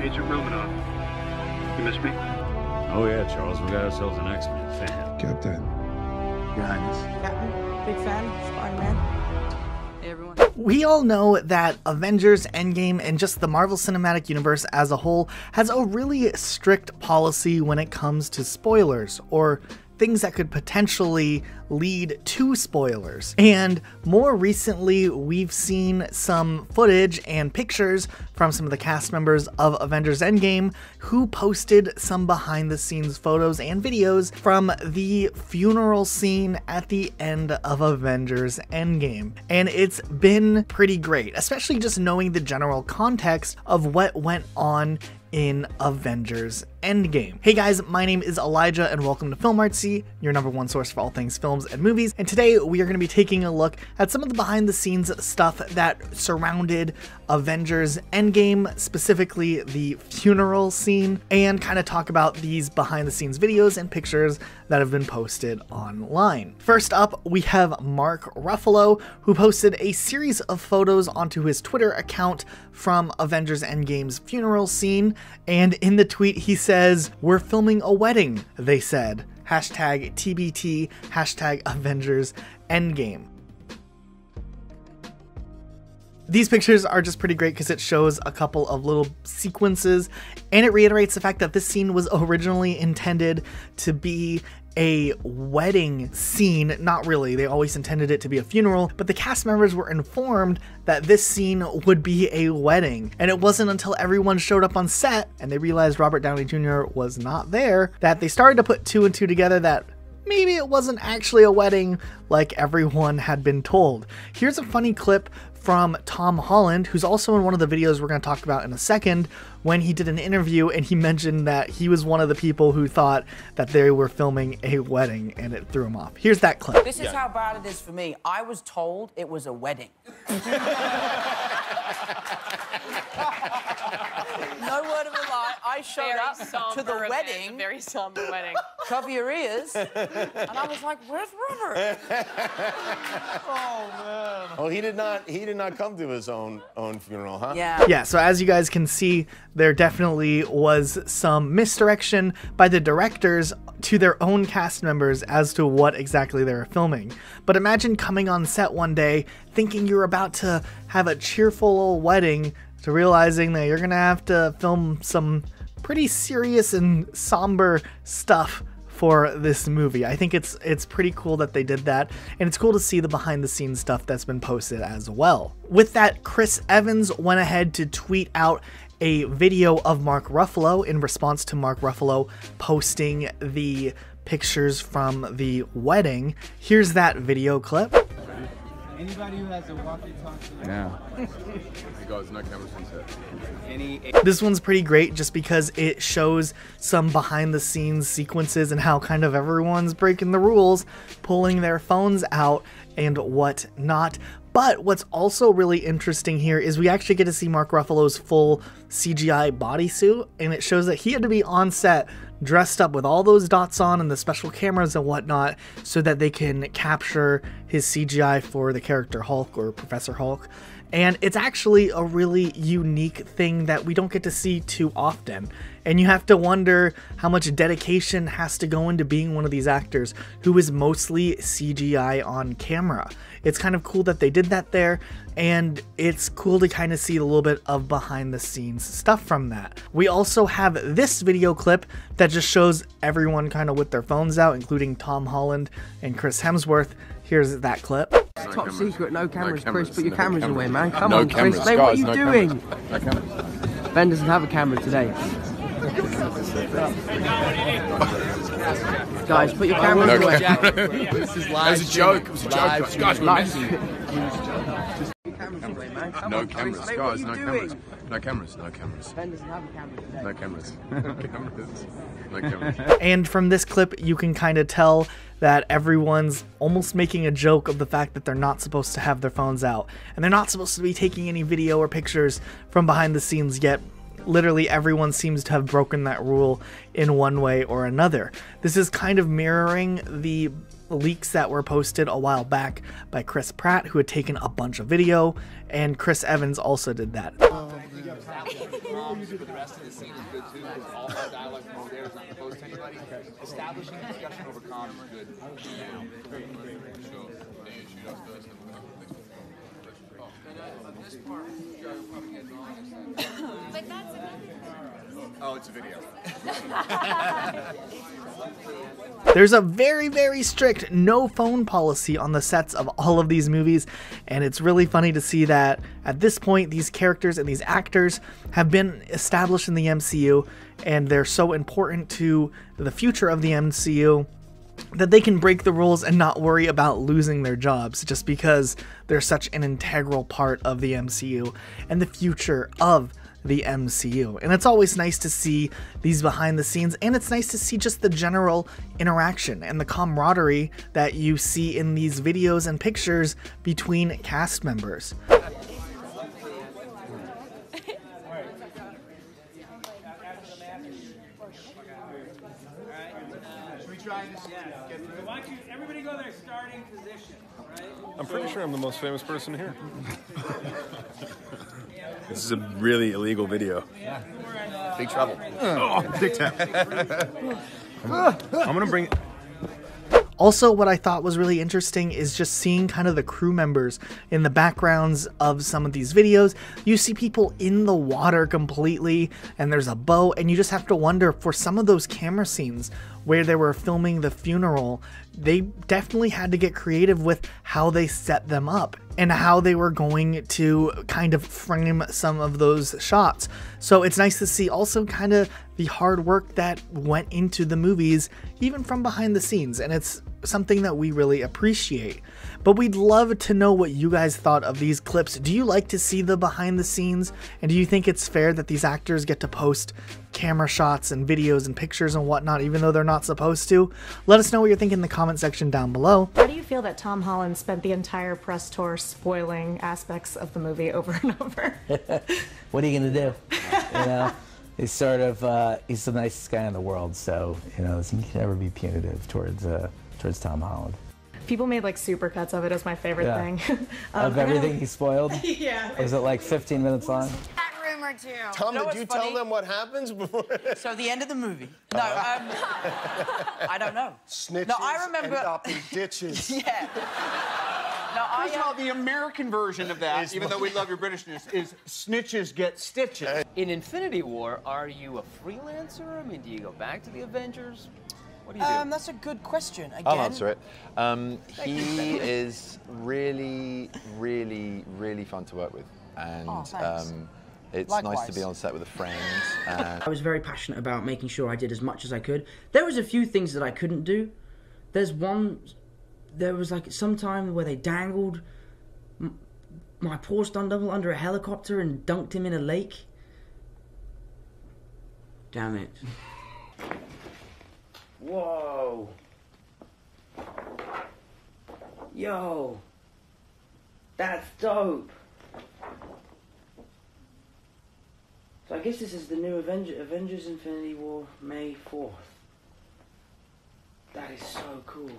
Agent Romanoff. You miss me? Oh yeah, Charles, we got ourselves an X-Men fan. Captain. Your Highness. Captain, big fan, Spider-Man. Hey everyone. We all know that Avengers, Endgame, and just the Marvel Cinematic Universe as a whole has a really strict policy when it comes to spoilers, or things that could potentially lead to spoilers. And more recently, we've seen some footage and pictures from some of the cast members of Avengers Endgame who posted some behind the scenes photos and videos from the funeral scene at the end of Avengers Endgame. And it's been pretty great, especially just knowing the general context of what went on in Avengers Endgame. Hey guys, my name is Elijah and welcome to Film Artsy, your #1 source for all things films and movies. And today we are going to be taking a look at some of the behind the scenes stuff that surrounded Avengers Endgame, specifically the funeral scene, and kind of talk about these behind the scenes videos and pictures that have been posted online. First up, we have Mark Ruffalo, who posted a series of photos onto his Twitter account from Avengers Endgame's funeral scene, and in the tweet he says, "We're filming a wedding," they said. Hashtag TBT, hashtag Avengers Endgame. These pictures are just pretty great because it shows a couple of little sequences, and it reiterates the fact that this scene was originally intended to be a wedding scene. Not really, they always intended it to be a funeral, but the cast members were informed that this scene would be a wedding. And it wasn't until everyone showed up on set and they realized Robert Downey Jr. was not there that they started to put two and two together that maybe it wasn't actually a wedding like everyone had been told. Here's a funny clip from Tom Holland, who's also in one of the videos we're going to talk about in a second, when he did an interview and he mentioned that he was one of the people who thought that they were filming a wedding and it threw him off. Here's that clip. This is how bad it is for me. I was told it was a wedding. No word of a lie. I showed up to the wedding. Very somber wedding. Cover your ears. And I was like, "Where's Robert?" Oh man. Oh, he did not come to his own funeral, huh? Yeah. Yeah, so as you guys can see, there definitely was some misdirection by the directors to their own cast members as to what exactly they were filming. But imagine coming on set one day thinking you're about to have a cheerful old wedding to realizing that you're gonna have to film some pretty serious and somber stuff for this movie. I think it's pretty cool that they did that, and it's cool to see the behind the scenes stuff that's been posted as well. With that, Chris Evans went ahead to tweet out a video of Mark Ruffalo in response to Mark Ruffalo posting the pictures from the wedding. Here's that video clip. Anybody who has a walkie-talkie. Yeah. Hey guys, no cameras on set. This one's pretty great just because it shows some behind the scenes sequences and how kind of everyone's breaking the rules, pulling their phones out and whatnot. But what's also really interesting here is we actually get to see Mark Ruffalo's full CGI bodysuit, and it shows that he had to be on set dressed up with all those dots on and the special cameras and whatnot so that they can capture his CGI for the character Hulk or Professor Hulk. And it's actually a really unique thing that we don't get to see too often. And you have to wonder how much dedication has to go into being one of these actors who is mostly CGI on camera. It's kind of cool that they did that there, and it's cool to kind of see a little bit of behind the scenes stuff from that. We also have this video clip that just shows everyone kind of with their phones out, including Tom Holland and Chris Hemsworth. Here's that clip. Top secret, no cameras, Chris. Put your cameras away, man. Come No on, cameras, Chris. Mate, what are you doing? No cameras. Ben doesn't have a camera today. Guys, put your cameras No away. cameras. This is It live. was a joke. It was a joke. Guys, we're Live. messing. Cameras away, man. Come No on, Chris. cameras, Mate, guys. what No are you cameras. doing? No cameras. No cameras. Ben doesn't have a camera today. No cameras. No cameras. No cameras. And from this clip, you can kind of tell that everyone's almost making a joke of the fact that they're not supposed to have their phones out. And they're not supposed to be taking any video or pictures from behind the scenes, yet literally everyone seems to have broken that rule in one way or another. This is kind of mirroring the leaks that were posted a while back by Chris Pratt, who had taken a bunch of video, and Chris Evans also did that. Oh, it's a video. There's a very, very strict no phone policy on the sets of all of these movies, and it's really funny to see that at this point these characters and these actors have been established in the MCU, and they're so important to the future of the MCU that they can break the rules and not worry about losing their jobs just because they're such an integral part of the MCU and the future of the MCU. And it's always nice to see these behind the scenes, and it's nice to see just the general interaction and the camaraderie that you see in these videos and pictures between cast members. Everybody go their starting position, right? I'm pretty sure I'm the most famous person here. This is a really illegal video. Big trouble. Oh, big time. I'm gonna bring. Also, what I thought was really interesting is just seeing kind of the crew members in the backgrounds of some of these videos. You see people in the water completely, and there's a boat, and you just have to wonder, for some of those camera scenes where they were filming the funeral, they definitely had to get creative with how they set them up and how they were going to kind of frame some of those shots. So it's nice to see also kind of the hard work that went into the movies, even from behind the scenes, and it's something that we really appreciate. But we'd love to know what you guys thought of these clips. Do you like to see the behind the scenes? And do you think it's fair that these actors get to post camera shots and videos and pictures and whatnot, even though they're not supposed to? Let us know what you're thinking in the comment section down below. How do you feel that Tom Holland spent the entire press tour spoiling aspects of the movie over and over? What are you gonna do? You know, he's sort of he's the nicest guy in the world, so you know he can never be punitive towards Tom Holland. People made like supercuts of it as my favorite thing. Of everything he spoiled? Yeah. Was it like 15 minutes long? Rumor too. Tom, did you tell them what happens before? So the end of the movie. No, I don't know. Snitches no, I remember. end up in ditches. Yeah. No, First of all, the American version of that, even though we love your Britishness, is snitches get stitches. In Infinity War, are you a freelancer? I mean, do you go back to the Avengers? What do you do? That's a good question. Again. I'll answer it. He is really, really, really fun to work with, and it's Likewise. nice to be on set with a friend. And I was very passionate about making sure I did as much as I could. There was a few things that I couldn't do. There was like some time where they dangled my poor stunt double under a helicopter and dunked him in a lake. Damn it. Whoa. Yo. That's dope. So I guess this is the new Avengers Infinity War, May 4th. That is so cool.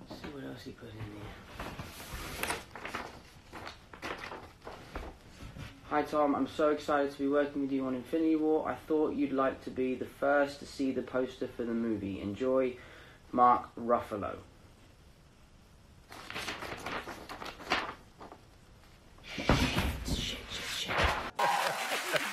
Let's see what else he put in here. Hi Tom, I'm so excited to be working with you on Infinity War. I thought you'd like to be the first to see the poster for the movie. Enjoy, Mark Ruffalo.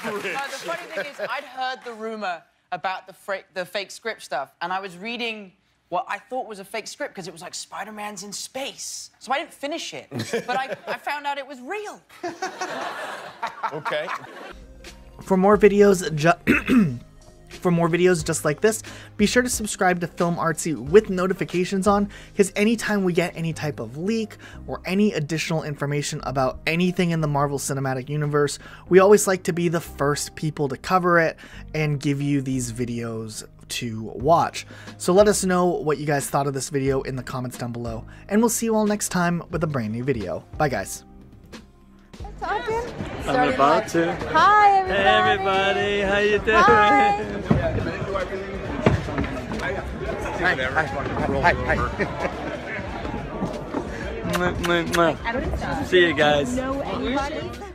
No, the funny thing is, I'd heard the rumor about the fake script stuff, and I was reading what I thought was a fake script because it was like Spider-Man's in space. So I didn't finish it, but I found out it was real. Okay. For more videos, just like this, be sure to subscribe to Film Artsy with notifications on, because anytime we get any type of leak or any additional information about anything in the Marvel Cinematic Universe, we always like to be the first people to cover it and give you these videos to watch. So let us know what you guys thought of this video in the comments down below, and we'll see you all next time with a brand new video. Bye guys. I'm about to. Hi, everybody. Hey, everybody. How you doing? Hi. See you guys.